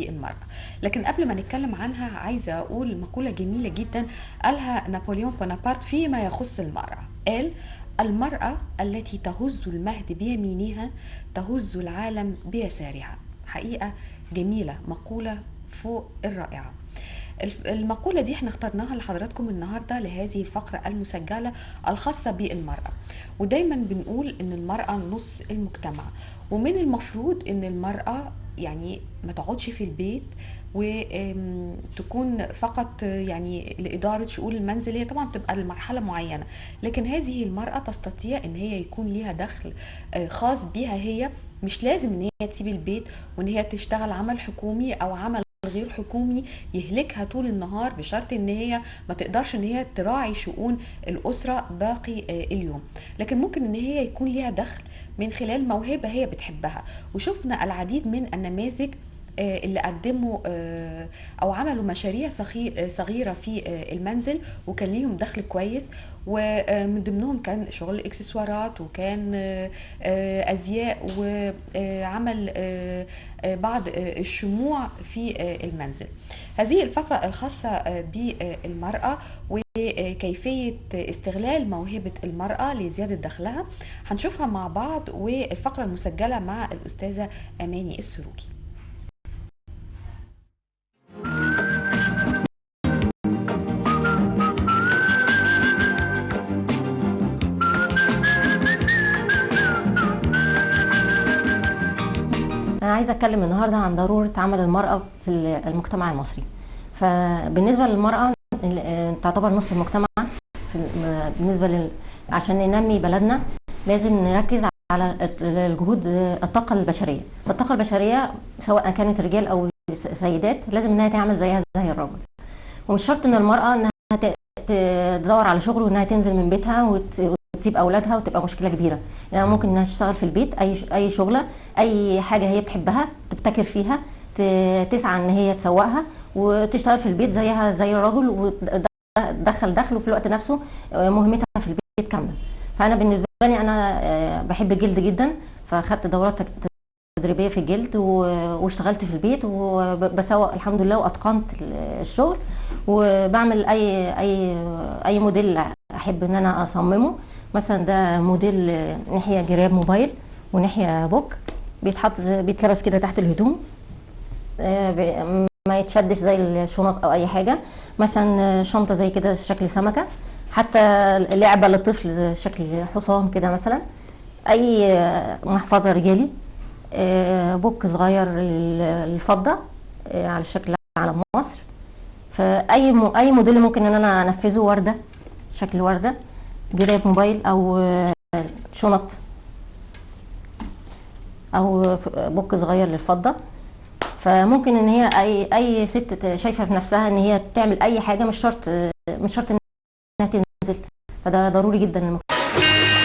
المرأة. لكن قبل ما نتكلم عنها عايزة أقول مقولة جميلة جدا قالها نابليون بونابرت فيما يخص المرأة. قال: المرأة التي تهز المهد بيمينها تهز العالم بيسارها. حقيقة جميلة، مقولة فوق الرائعة. المقولة دي احنا اخترناها لحضراتكم النهاردة لهذه الفقرة المسجلة الخاصة بالمرأة. ودايما بنقول ان المرأة نص المجتمع، ومن المفروض ان المرأة يعني ما تقعدش في البيت وتكون فقط يعني لإدارة شؤون المنزل. هي طبعا بتبقى لمرحلة معينة، لكن هذه المرأة تستطيع ان هي يكون ليها دخل خاص بها هي. مش لازم ان هي تسيب البيت وان هي تشتغل عمل حكومي او عمل غير حكومي يهلكها طول النهار، بشرط ان هي ما تقدرش ان هي تراعي شؤون الاسره باقي اليوم. لكن ممكن ان هي يكون ليها دخل من خلال موهبه هي بتحبها. وشفنا العديد من النماذج اللي قدموا او عملوا مشاريع صغيره في المنزل وكان ليهم دخل كويس. ومن ضمنهم كان شغل اكسسوارات، وكان ازياء، وعمل بعض الشموع في المنزل. هذه الفقرة الخاصة بالمرأة وكيفية استغلال موهبة المرأة لزيادة دخلها هنشوفها مع بعض، والفقرة المسجلة مع الأستاذة أماني السروجي. أنا عايزة أتكلم النهاردة عن ضرورة عمل المرأة في المجتمع المصري. فبالنسبة للمرأة تعتبر نصف المجتمع. عشان ننمي بلدنا لازم نركز على الجهود، الطاقة البشرية. فالطاقة البشرية سواء كانت رجال أو سيدات لازم إنها تعمل زيها زي الرجل. ومش شرط إن المرأة إنها تدور على شغل وإنها تنزل من بيتها وتسيب أولادها وتبقى مشكلة كبيرة. يعني ممكن إنها تشتغل في البيت أي شغلة، أي حاجة هي بتحبها تبتكر فيها، تسعى إن هي تسوقها وتشتغل في البيت زيها زي الرجل وتدخل دخل، وفي الوقت نفسه مهمتها في البيت كاملة. فأنا بالنسبة لي أنا بحب الجلد جدا، فأخدت دورات تدريبية في الجلد واشتغلت في البيت وبسوق الحمد لله وأتقنت الشغل. وبعمل أي موديل أحب إن أنا أصممه. مثلا ده موديل ناحية جراب موبايل وناحية بوك، بيتلبس كده تحت الهدوم، ما يتشدش زي الشنط او اي حاجه. مثلا شنطه زي كده شكل سمكه، حتى لعبه للطفل شكل حصان كده مثلا. اي محفظه رجالي، بوك صغير الفضه على شكل علم مصر. اي موديل ممكن ان انا انفذه. ورده، شكل ورده، جراب موبايل، او شنط، او بوك صغير للفضه. فممكن ان هي اي ست شايفه في نفسها ان هي تعمل اي حاجه، مش شرط انها تنزل. فده ضروري جدا للمجتمع.